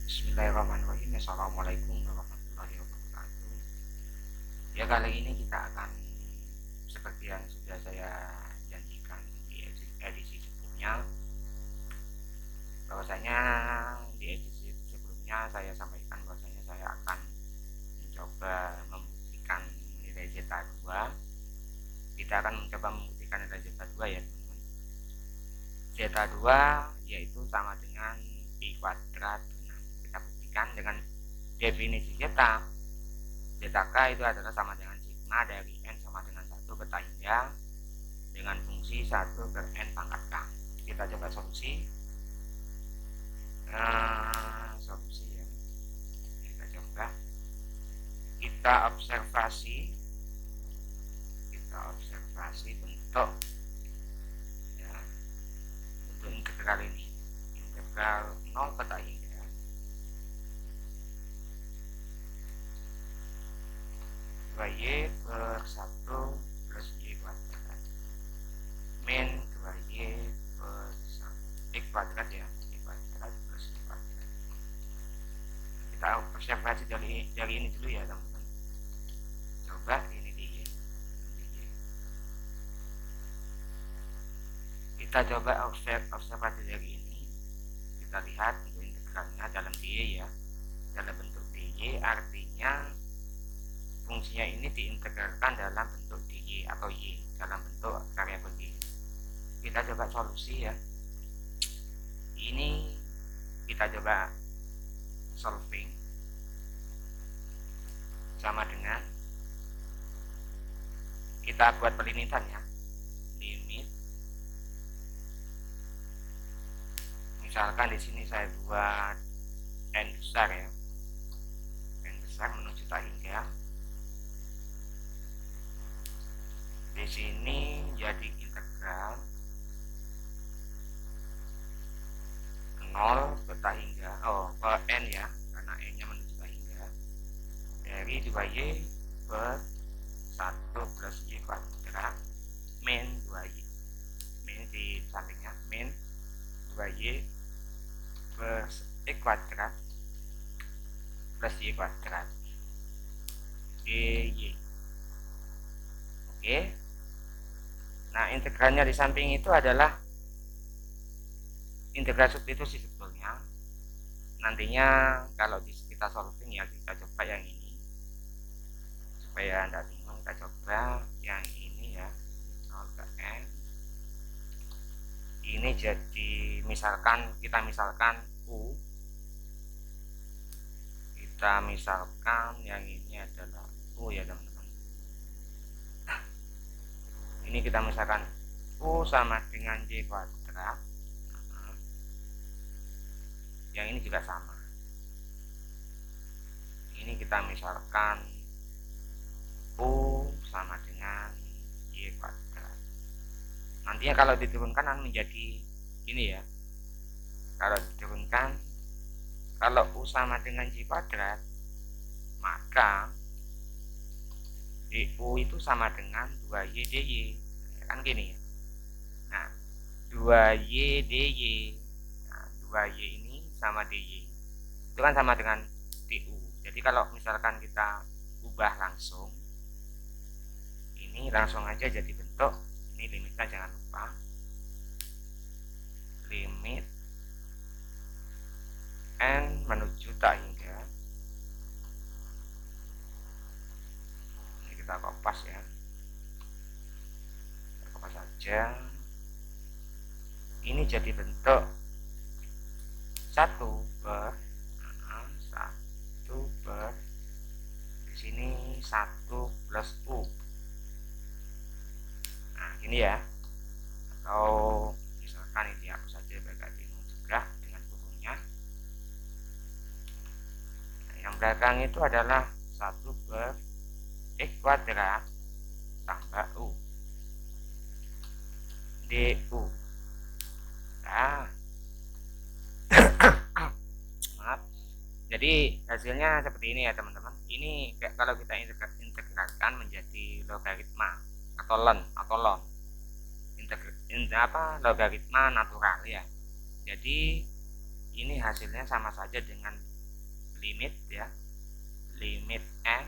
Bismillahirrahmanirrahim. Assalamualaikum warahmatullahi wabarakatuh. Ya, kali ini kita akan seperti yang sudah saya janjikan di edisi sebelumnya, bahwasanya di edisi sebelumnya saya sampaikan bahwasanya saya akan mencoba membuktikan nilai zeta 2. Kita akan mencoba membuktikan nilai zeta 2 ya teman-teman. Zeta 2 yaitu sama dengan pi kuadrat. Kita buktikan dengan definisi zeta. Zeta k itu adalah sama dengan sigma dari n sama dengan 1 peta hingga dengan fungsi 1 per n pangkat k. Kita coba solusi. Solusi ya. Kita coba. Kita observasi bentuk ya, bentuk integral ini. Integral 0 peta hingga 2y per 1 plus y kuadrat min 2y per 1 x kuadrat ya, y kuadrat plus y kuadrat. Kita observasi dari ini dulu ya teman-teman. Coba ini di y. Kita coba observasi dari ini. Kita lihat untuk integralnya dalam dy ya, dalam bentuk dy, artinya fungsinya ini diintegralkan dalam bentuk dy atau y, dalam bentuk variabel y. Kita coba solusi ya. Ini kita coba solving sama dengan kita buat pelimitan ya. Limit, misalkan di sini saya buat n besar ya, n besar menuju tak hingga. Di sini jadi integral 0 ke tak hingga, ke n ya, karena n nya menuju tak hingga, dari 2y per 1 plus y kuadrat min 2y, min di sampingnya, min 2y per x kuadrat plus y kuadrat dy. Oke. Nah, integralnya di samping itu adalah integral substitusi sebetulnya. Nantinya kalau kita solving ya, kita coba yang ini supaya Anda bingung. Kita coba yang ini ya, 0 ke n. Ini jadi kita misalkan u, kita misalkan yang ini adalah u ya teman-teman. Ini kita misalkan u sama dengan y kuadrat. Yang ini juga sama. Ini kita misalkan u sama dengan y kuadrat. Nantinya kalau diturunkan akan menjadi ini ya. Kalau diturunkan, kalau u sama dengan y kuadrat, maka du itu sama dengan 2y dy. Kan gini ya. Nah, 2y dy. Nah, 2y ini sama dy. Itu kan sama dengan du. Jadi kalau misalkan kita ubah langsung, ini langsung aja jadi bentuk. Ini limitnya jangan lupa. Limit n menuju tak hingga. Ini kita kopas ya. Kita kopas saja. Ini jadi bentuk 1 per di sini 1 plus u. Nah, gini ya. Atau misalkan ini aku saja bagai bingung juga dengan bukunya. Nah, yang belakang itu adalah 1 per x kuadrat tambah u du. Nah, maaf. Jadi hasilnya seperti ini ya teman-teman. Ini kalau kita integralkan menjadi logaritma atau ln logaritma natural ya. Jadi ini hasilnya sama saja dengan limit ya, limit n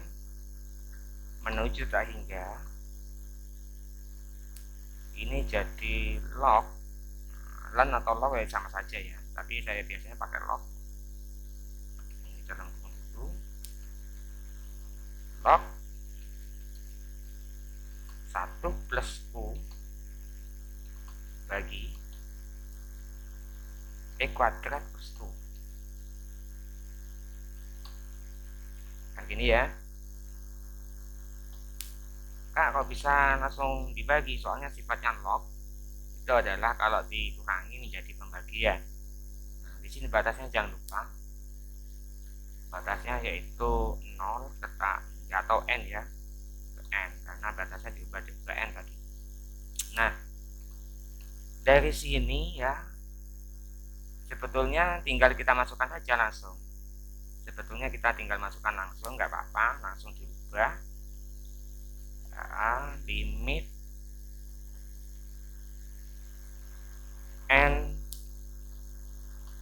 menuju tak hingga ini jadi log, len atau log ya sama saja ya, tapi saya biasanya pakai log. Ini dalam kurung dulu, log 1 plus u bagi e kuadrat plus 2. Kan gini ya. Kak, kalau bisa langsung dibagi, soalnya sifatnya log itu adalah kalau dikurangi menjadi pembagian. Nah, di sini batasnya jangan lupa, batasnya yaitu 0 ke atau n ya, ke n, karena batasnya diubah ke n tadi. Nah, dari sini ya sebetulnya tinggal kita masukkan saja langsung. Sebetulnya kita tinggal masukkan langsung, nggak apa-apa, langsung diubah. Limit n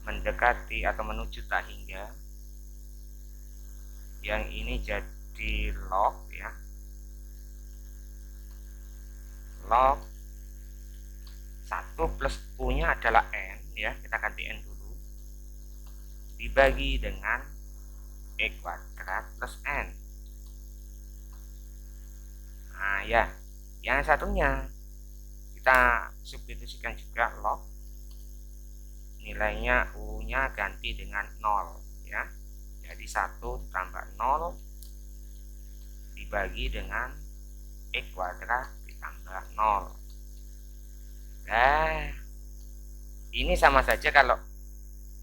mendekati atau menuju tak hingga, yang ini jadi log ya, log 1 plus u nya adalah n ya, kita ganti n dulu, dibagi dengan e kuadrat plus n. Nah ya, yang satunya kita substitusikan juga log, nilainya u nya ganti dengan 0 ya, jadi 1 ditambah 0 dibagi dengan e kuadrat ditambah 0. Nah, ini sama saja kalau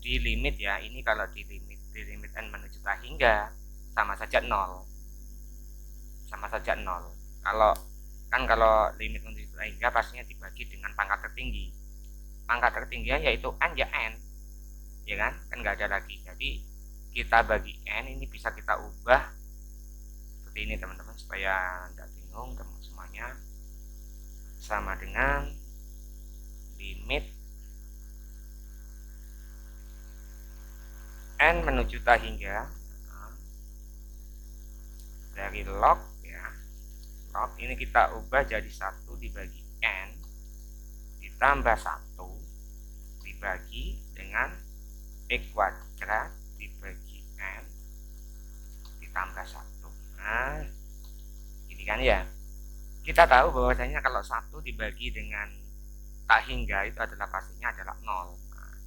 di limit ya, ini kalau di limit n menuju tak hingga sama saja 0, sama saja 0. Kalau limit menuju tak hingga pastinya dibagi dengan pangkat tertinggi. Pangkat tertingginya yaitu n ya n, ya kan nggak ada lagi. Jadi kita bagi n, ini bisa kita ubah seperti ini teman-teman, supaya tidak bingung teman semuanya. Sama dengan limit n menuju tak hingga dari log ya, log ini kita ubah jadi 1 dibagi n ditambah 1 dibagi dengan e kuadrat dibagi n ditambah 1. Nah, ini kan ya, kita tahu bahwasanya kalau 1 dibagi dengan tak hingga itu adalah pastinya adalah 0. Nah,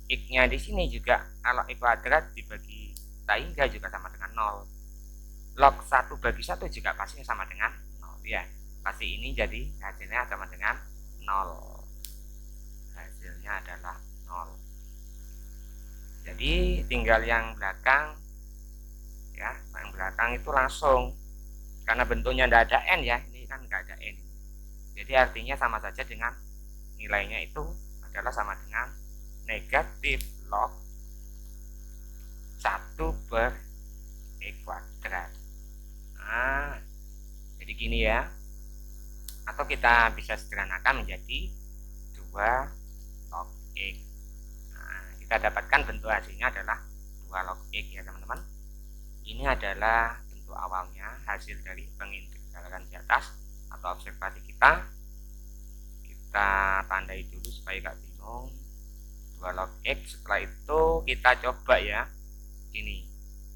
x-nya di sini juga kalau e kuadrat dibagi tak hingga juga sama dengan 0. Log 1 bagi 1 juga pastinya sama dengan 0 ya. Pasti ini jadi hasilnya sama dengan 0. Hasilnya adalah 0. Jadi tinggal yang belakang ya, yang belakang itu langsung, karena bentuknya tidak ada n ya, ini kan nggak ada n, jadi artinya sama saja dengan nilainya itu adalah sama dengan negatif log 1 per e kuadrat. Nah, jadi gini ya, atau kita bisa sederhanakan menjadi 2 log x. Nah, kita dapatkan bentuk hasilnya adalah 2 log x ya teman-teman. Ini adalah bentuk awalnya, hasil dari pengintegralan di atas atau observasi kita. Kita tandai dulu supaya nggak bingung. 2 log x, setelah itu kita coba ya, ini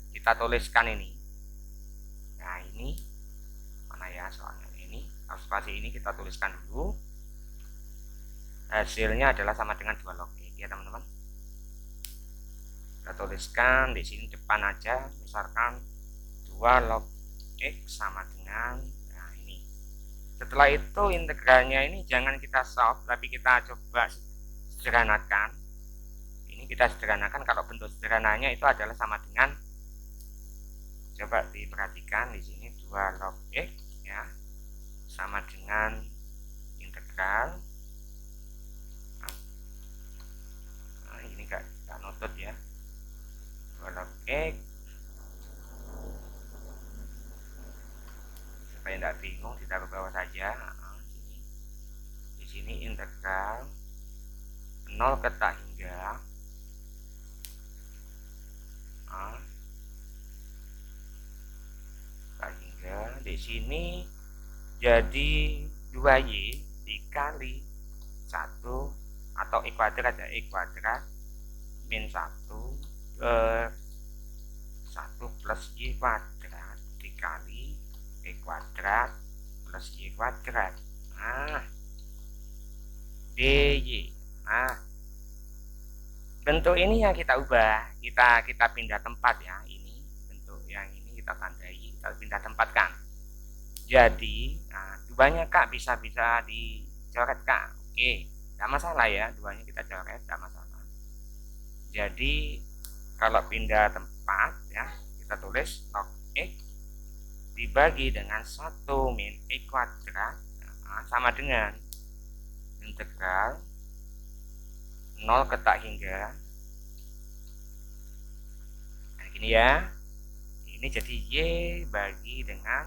kita tuliskan ini. Nah ini mana ya, soalnya ini observasi ini kita tuliskan dulu. Hasilnya adalah sama dengan 2 log x ya teman-teman. Kita tuliskan di sini depan aja, misalkan 2 log x sama dengan, nah ini. Setelah itu integralnya ini jangan kita solve, tapi kita coba sederhanakan. Ini kita sederhanakan, kalau bentuk sederhananya itu adalah sama dengan, coba diperhatikan di sini 2 log x ya sama dengan integral. Nah, ini enggak nutut ya. 2 log x, supaya tidak bingung ditaruh bawah saja. Di sini integral 0 ke tak hingga di sini jadi 2y dikali 1 atau e kuadrat ya, e kuadrat min 1 per 1 plus y kuadrat dikali e kuadrat plus y kuadrat. Nah, dy. Nah, bentuk ini yang kita ubah, kita pindah tempat ya. Ini bentuk yang ini kita tandai, kita pindah tempatkan. Jadi, nah, duanya Kak bisa dicoret Kak. Oke, tidak masalah ya, duanya kita coret, tidak masalah. Jadi kalau pindah tempat ya, kita tulis log x dibagi dengan 1 min e kuadrat, nah, sama dengan integral 0 ke tak hingga. Nah, gini ya. Ini jadi y bagi dengan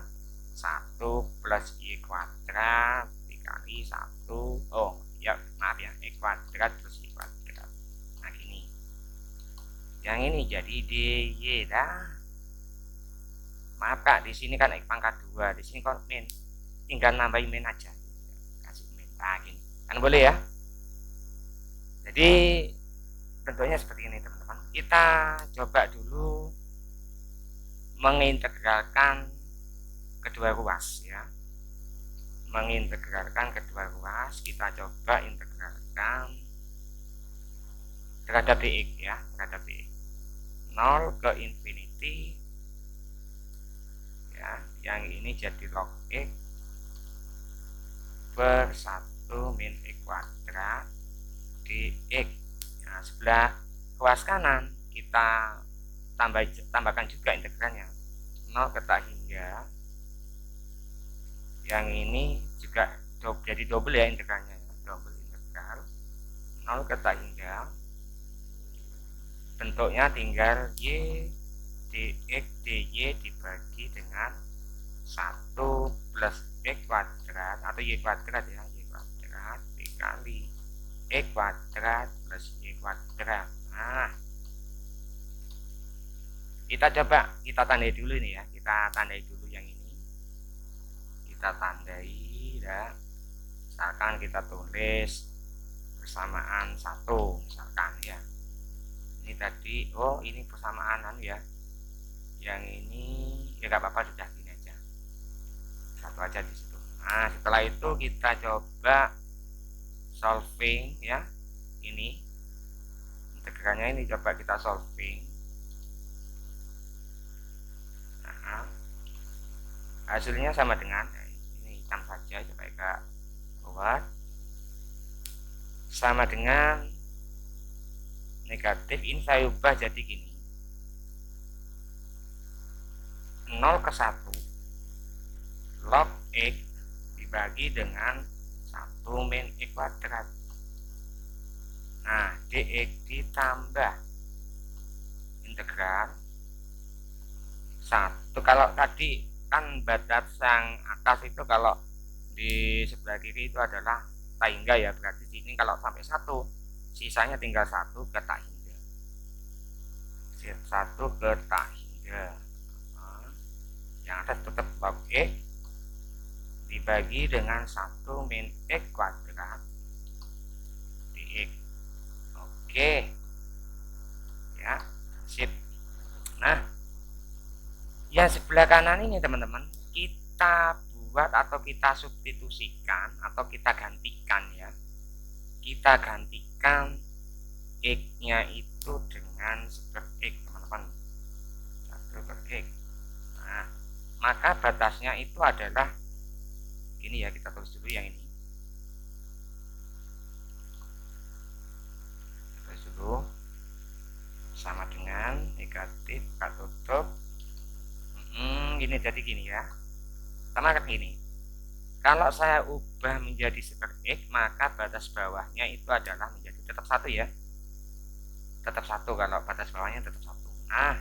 1 plus y kuadrat dikali 1. Oh, ya maaf ya, e kuadrat plus y kuadrat. Nah, gini. Yang ini jadi dy dah. Maaf Kak, di sini kan x pangkat 2, di sini kok min. Tinggal nambahin min aja. Kasih min. Nah, gini. Kan boleh ya? Jadi bentuknya seperti ini teman-teman. Kita coba dulu mengintegralkan kedua ruas ya. Mengintegralkan kedua ruas, kita coba integralkan terhadap dx ya, terhadap dx 0 ke infinity ya. Yang ini jadi log x per 1 min e kuadrat dx. Nah, sebelah ruas kanan kita tambahkan juga integralnya 0 ke tak hingga. Yang ini juga jadi double ya integralnya, double integral 0 ke tak hingga. Bentuknya tinggal y dx dy dibagi dengan 1 plus x kuadrat atau y kuadrat ya, y kuadrat dikali x kuadrat plus y kuadrat. Nah, kita tandai dulu ini ya, kita tandai dulu yang ini, kita tandai ya. Misalkan kita tulis persamaan 1 misalkan ya. Ini tadi, oh ini persamaan ya. Yang ini ya nggak apa-apa, sudah gini aja, satu aja di situ. Nah, setelah itu kita coba solving ya, ini integralnya ini coba kita solving. Nah, hasilnya sama dengan ini hitam saja supaya gak keluar, sama dengan negatif. Ini saya ubah jadi gini, 0 ke 1 log x dibagi dengan 1 min e kuadrat. Nah, dx ditambah integral 1. Kalau tadi kan batas yang atas itu kalau di sebelah kiri itu adalah tak hingga ya, berarti sini kalau sampai 1 sisanya tinggal 1 ke tak hingga, 1 ke tak hingga. Nah, yang atas tetap log x dibagi dengan 1 min x kuadrat dx. Oke ya, sip. Nah, yang sebelah kanan ini teman-teman kita buat atau kita substitusikan atau kita gantikan ya. Kita gantikan x-nya itu dengan super x teman-teman, 1 per x. Nah, maka batasnya itu adalah ini ya, kita tulis dulu yang ini. Tulis dulu sama dengan negatif, kita tutup. Gini, jadi gini ya, sama kayak gini. Kalau saya ubah menjadi super x, maka batas bawahnya itu adalah menjadi tetap 1 ya, tetap 1. Kalau batas bawahnya tetap 1. Nah,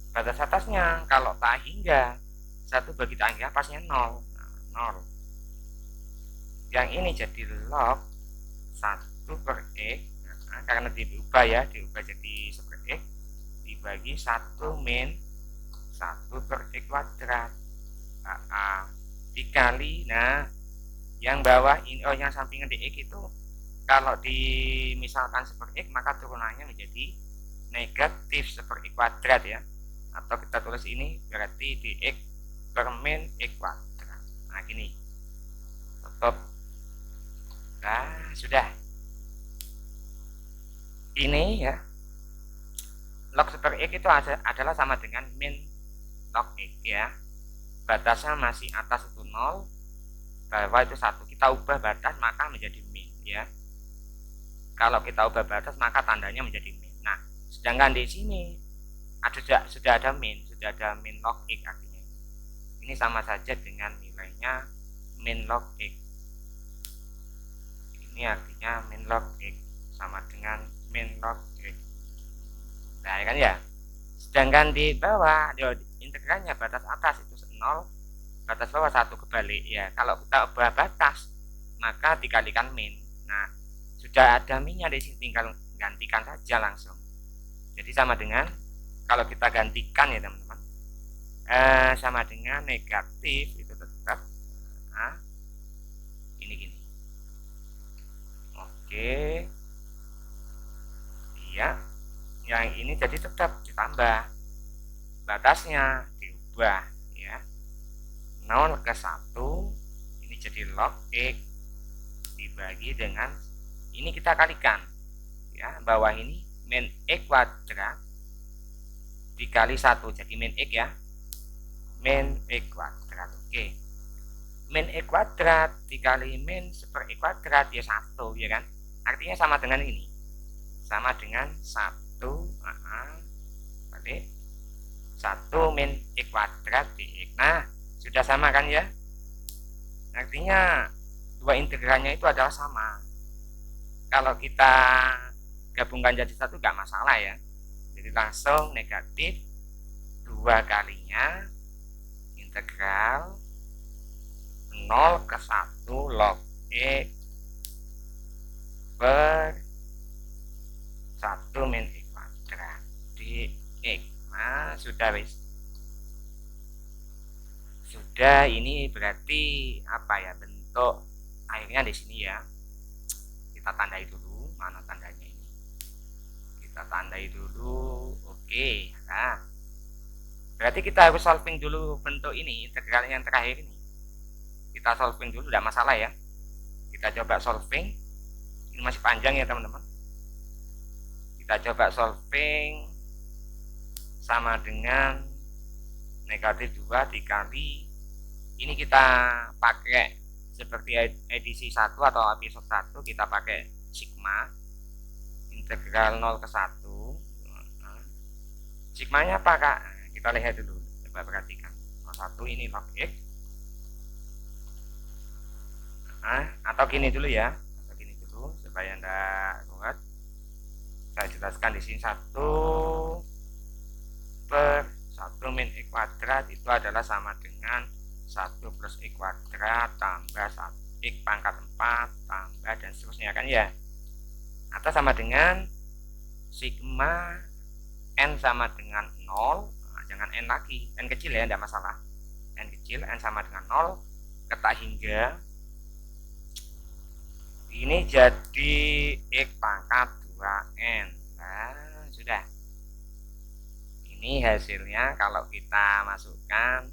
batas atasnya kalau tak hingga 1 bagi tak hingga pasnya 0. Nah, 0. Yang ini jadi log 1 per x. Nah, karena diubah ya, diubah jadi super x dibagi 1 min 1 per x kuadrat. AA dikali, nah yang bawah ini, yang sampingan di X itu kalau dimisalkan super X maka turunannya menjadi negatif super X kuadrat ya, atau kita tulis ini berarti di X per min X kuadrat. Nah gini, tutup. Nah sudah, ini ya log super X itu adalah sama dengan min log X ya, batasnya masih atas itu 0, bawah itu 1. Kita ubah batas maka menjadi min ya. Kalau kita ubah batas maka tandanya menjadi min. Nah, sedangkan di sini sudah ada min log X, artinya ini sama saja dengan nilainya min log X. Ini artinya min log X sama dengan min log X. Nah, kan ya. Sedangkan di bawah integralnya batas atas itu 0, batas bawah 1, kebalik ya. Kalau kita ubah batas maka dikalikan min. Nah, sudah ada minnya di sini, tinggal gantikan saja langsung. Jadi sama dengan, kalau kita gantikan ya teman-teman, sama dengan negatif itu tetap, nah, ini gini. Oke, iya, yang ini jadi tetap ditambah, batasnya diubah ya, 0 ke 1, ini jadi log X dibagi dengan ini, kita kalikan ya, bawah ini min X kuadrat dikali 1, jadi min X ya, min X kuadrat. Oke, min X kuadrat dikali min super X kuadrat ya 1 ya kan, artinya sama dengan ini, sama dengan 1 balik 1 min X kuadrat dx. Nah sudah sama kan ya, artinya dua integralnya itu adalah sama. Kalau kita gabungkan jadi satu gak masalah ya, jadi langsung negatif 2 kalinya integral 0 ke 1 log X per 1 min X kuadrat dx. Nah sudah wis, sudah. Ini berarti apa ya, bentuk akhirnya di sini ya. Kita tandai dulu, mana tandanya ini, kita tandai dulu. Oke, nah berarti kita harus solving dulu bentuk ini, integral yang terakhir ini kita solving dulu, tidak masalah ya. Kita coba solving, ini masih panjang ya teman-teman. Kita coba solving, sama dengan negatif 2 dikali, ini kita pakai seperti edisi 1 atau episode 1, kita pakai sigma integral 0 ke 1. Sigmanya apa kak? Kita lihat dulu, coba perhatikan. 1 ini log X, atau gini dulu ya, atau gini dulu supaya enggak ruwet. Saya jelaskan di sini 1 per 1 min X kuadrat itu adalah sama dengan 1 plus X kuadrat tambah 1 X pangkat 4 tambah dan seterusnya kan ya, atau sama dengan sigma n sama dengan 0. Nah, jangan n lagi, n kecil ya, tidak masalah, n kecil, n sama dengan 0 ketak hingga ini jadi X pangkat 2n. Nah sudah, ini hasilnya kalau kita masukkan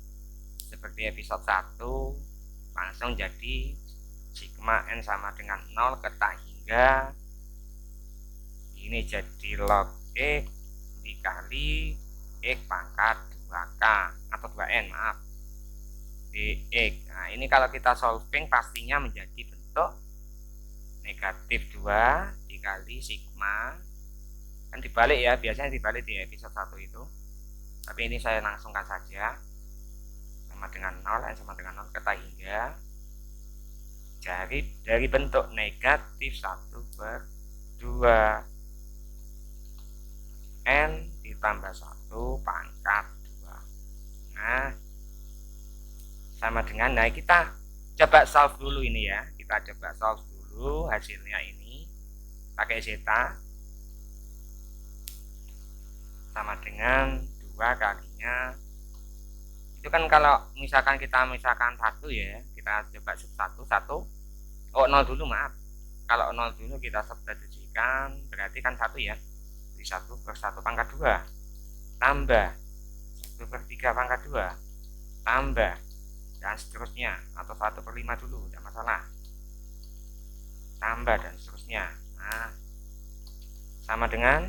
seperti episode 1 langsung jadi sigma n sama dengan 0 ketak hingga ini jadi log X dikali X pangkat 2k atau 2n, maaf, dx. Nah ini kalau kita solving pastinya menjadi bentuk negatif 2 dikali sigma, kan dibalik ya, biasanya dibalik di episode 1 itu, tapi ini saya langsungkan saja, sama dengan 0, n sama dengan 0 ketak hingga dari bentuk negatif 1 per 2 n ditambah 1 pangkat 2. Nah sama dengan, nah kita coba solve dulu ini ya, kita coba solve dulu hasilnya ini pakai zeta, sama dengan 2 kalinya Itu kan kalau misalkan kita satu ya, kita coba sub satu, oh 0 dulu maaf. Kalau 0 dulu kita substitusikan, berarti kan 1 ya. Jadi 1 per 1 pangkat 2 tambah 1 per 3 pangkat 2 tambah dan seterusnya, atau 1 per 5 dulu, tidak masalah, tambah dan seterusnya. Nah, sama dengan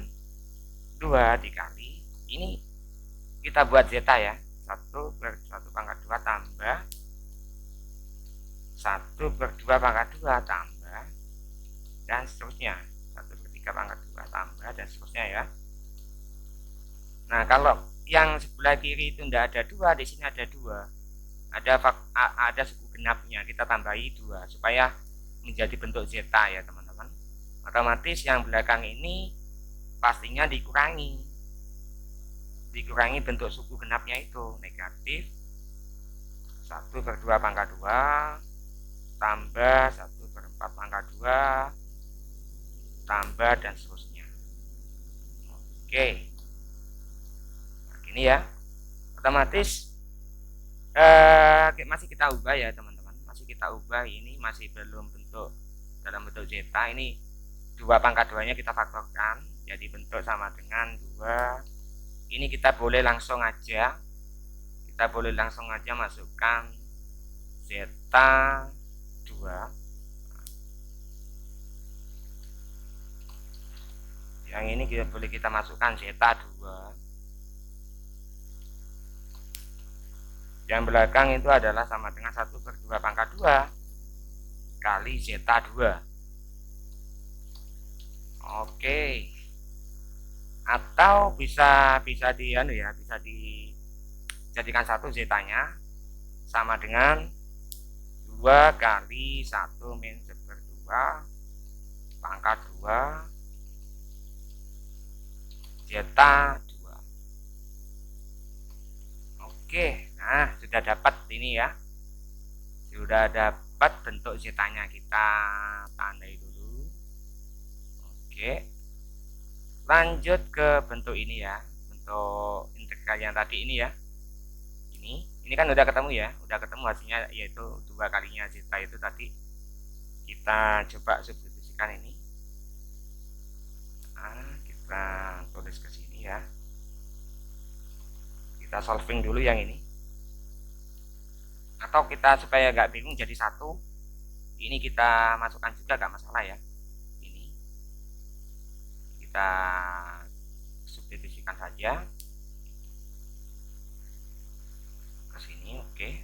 2 dikali ini, kita buat zeta ya, 1 per 1 pangkat 2 tambah 1 per 2 pangkat 2 tambah dan seterusnya, 1 per 3 pangkat 2 tambah dan seterusnya ya. Nah, kalau yang sebelah kiri itu tidak ada 2, di sini ada 2, ada suku genapnya, kita tambahi 2 supaya menjadi bentuk zeta ya teman-teman. Otomatis yang belakang ini pastinya dikurangi bentuk suku genapnya itu, negatif 1 per 2 pangkat 2 tambah 1 per 4 pangkat 2 tambah dan seterusnya. Oke, nah, gini ya, otomatis masih kita ubah ya teman-teman, masih kita ubah, ini masih belum bentuk dalam bentuk zeta. Ini 2 pangkat 2 nya kita faktorkan jadi bentuk sama dengan 2. Ini kita boleh langsung aja masukkan zeta 2. Yang ini boleh kita masukkan zeta 2. Yang belakang itu adalah sama dengan 1 per 2 pangkat 2 kali zeta 2. Oke. Atau bisa dijadikan 1 zetanya sama dengan 2 kali 1 min 1/2 pangkat 2 zeta 2. Oke, nah sudah dapat ini ya, sudah dapat bentuk zetanya, kita tandai dulu. Oke, lanjut ke bentuk ini ya, bentuk integral yang tadi ini ya. Ini kan udah ketemu ya, udah ketemu hasilnya, yaitu 2 kalinya zeta itu tadi. Kita coba substitusikan ini. Nah, kita tulis ke sini ya. Kita solving dulu yang ini. Atau kita supaya nggak bingung jadi 1, ini kita masukkan juga, nggak masalah ya. Ini kita substitusikan saja ke sini. Oke.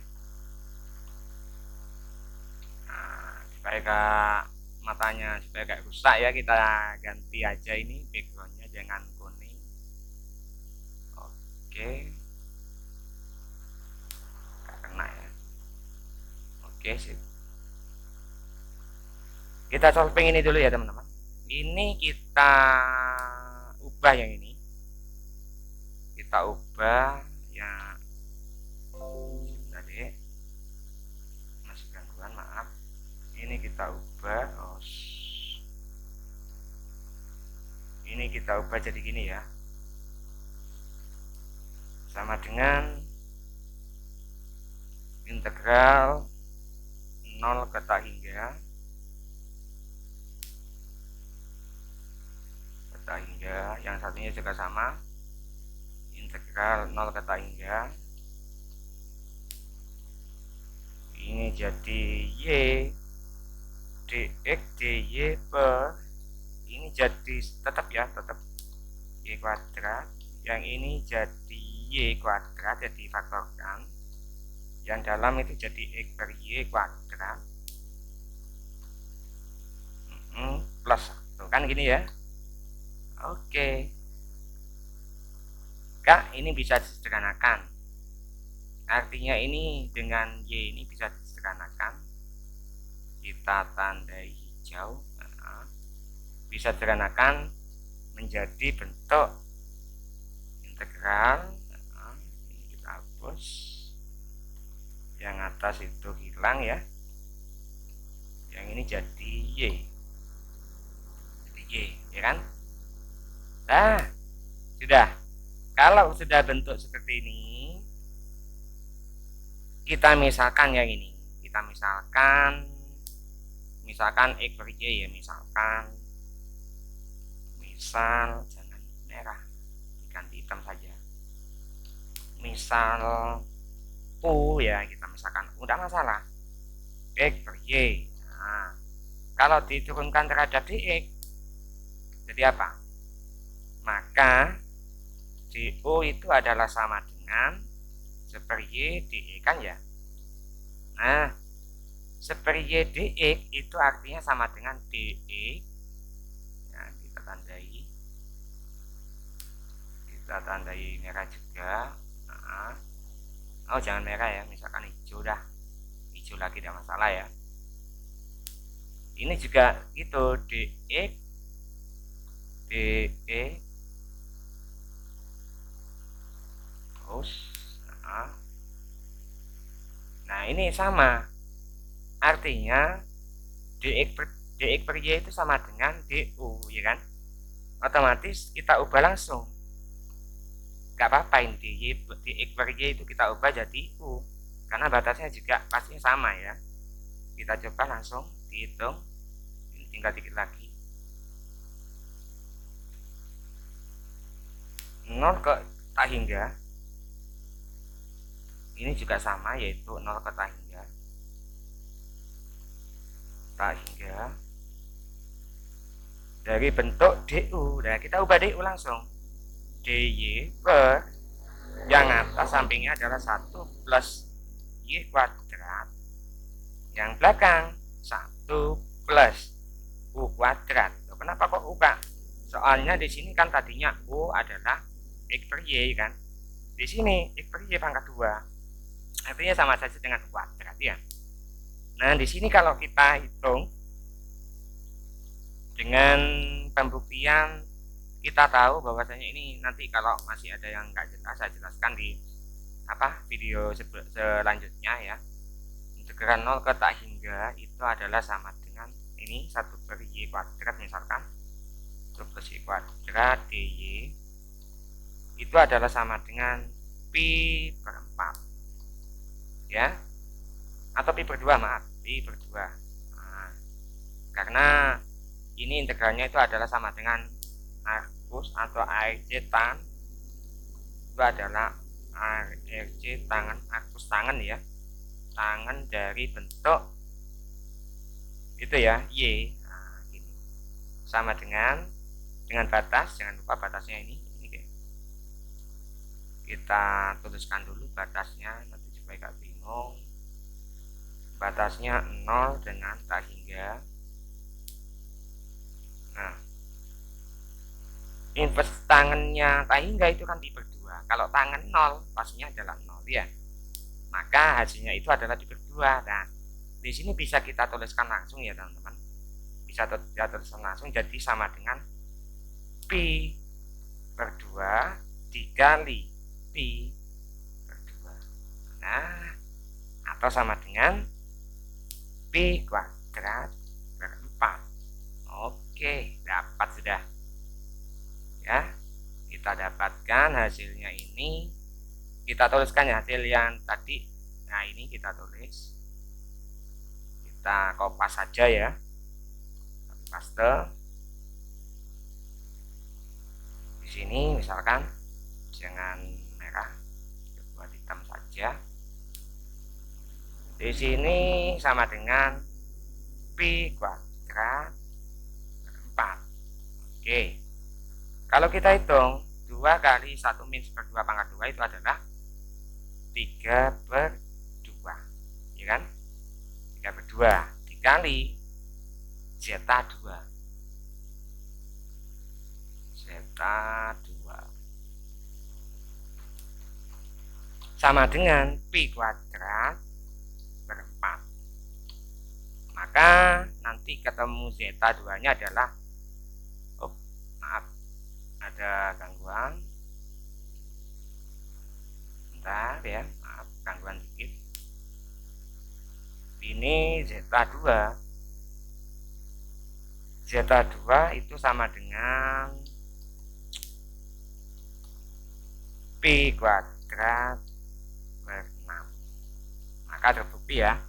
Nah, supaya matanya supaya gak rusak ya, kita ganti aja ini backgroundnya, jangan kuning. Oke, gak kena ya. Oke, sip. Kita solving ini dulu ya teman-teman. Ini kita ubah yang ini, kita ubah ya. Tadi masih gangguan, maaf. Ini kita ubah, ini kita ubah jadi gini ya, sama dengan integral 0 ke tak hingga yang satunya juga sama, integral 0 ke tak hingga ini jadi y dx dy per ini jadi tetap y kuadrat, yang ini jadi y kuadrat, jadi faktorkan, yang dalam itu jadi x per y kuadrat plus 1, kan gini ya. Oke, Kak, ini bisa disederhanakan, artinya ini dengan y ini bisa disederhanakan, kita tandai hijau. Nah, bisa disederhanakan menjadi bentuk integral. Nah, ini kita hapus, yang atas itu hilang ya, yang ini jadi y, ya kan. Nah, sudah. Kalau sudah bentuk seperti ini, kita misalkan ya gini, kita misalkan X per Y ya, misal jangan merah, diganti hitam saja, misal U ya, kita misalkan U, tidak masalah, X per Y. Nah, kalau diturunkan terhadap dx jadi apa? Maka du itu adalah sama dengan seper y dx kan ya. Nah, seper y dx itu artinya sama dengan dx. Nah, kita tandai merah juga. Nah, oh jangan merah ya, misalkan hijau dah, hijau lagi tidak masalah ya. Ini juga gitu, dx terus nah ini sama, artinya dx per y itu sama dengan du ya kan, otomatis kita ubah langsung, nggak apa-apa, ini dx per y itu kita ubah jadi u karena batasnya juga pastinya sama ya. Kita coba langsung dihitung, ini tinggal dikit lagi, 0 ke tak hingga, ini juga sama yaitu 0 ke tak hingga dari bentuk du. Nah, kita ubah du langsung, dy per yang atas sampingnya adalah 1 plus y kuadrat, yang belakang 1 plus u kuadrat. Kenapa kok u, Pak? Soalnya di sini kan tadinya u adalah x per y kan, di sini x per y pangkat 2, artinya sama saja dengan u kuadrat ya. Nah, di sini kalau kita hitung dengan pembuktian, kita tahu bahwasanya ini nanti kalau masih ada yang nggak jelas saya jelaskan di video selanjutnya ya. Integral 0 ke tak hingga itu adalah sama dengan ini 1 per y kuadrat, misalkan 1 plus y kuadrat dy itu adalah sama dengan pi per 4 ya, atau pi per 2, maaf, pi per 2. Nah, karena ini integralnya itu adalah sama dengan arcus atau ARC tan, itu adalah ARC tangan, arcus tangan ya, tangan dari bentuk itu ya y. Nah, gini. Sama dengan batas, jangan lupa batasnya ini kita tuliskan dulu batasnya nanti supaya gak bingung. Batasnya 0 dengan tak hingga. Nah, inverse tangannya tak hingga itu kan pi per 2. Kalau tangan 0 pastinya adalah 0 ya. Maka hasilnya itu adalah pi per 2. Nah, di sini bisa kita tuliskan langsung ya teman-teman. Bisa kita tuliskan langsung jadi sama dengan pi per 2 dikali pi per 2. Nah, atau sama dengan pi kuadrat per 4. Oke, dapat sudah ya. Kita dapatkan hasilnya ini, kita tuliskan ya hasil yang tadi. Nah, ini kita tulis, kita kopas saja ya, paste di sini, misalkan jangan merah, buat hitam saja. Di sini sama dengan pi kuadrat per 4. Oke, kalau kita hitung 2 kali 1 min per 2 pangkat 2 itu adalah 3 per 2 ya kan, 3 per 2 dikali zeta 2 sama dengan pi kuadrat per 4. Maka nanti ketemu zeta 2 nya adalah, maaf ada gangguan, bentar ya, maaf gangguan dikit. Ini zeta 2 itu sama dengan pi kuadrat per 6. maka terbukti ya.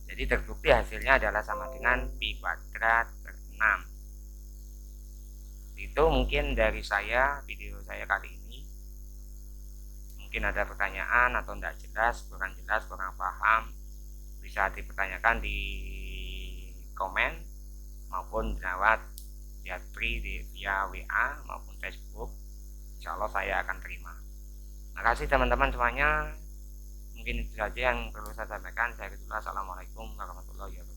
Jadi terbukti hasilnya adalah sama dengan pi kuadrat per 6. Itu mungkin dari saya, video saya kali ini. Mungkin ada pertanyaan atau tidak jelas, kurang paham, bisa dipertanyakan di komen maupun lewat Japri via WA maupun Facebook. Insya Allah saya akan terima. Makasih teman-teman semuanya. Mungkin itu saja yang perlu saya sampaikan. Saya Ridullah. Assalamualaikum warahmatullahi wabarakatuh.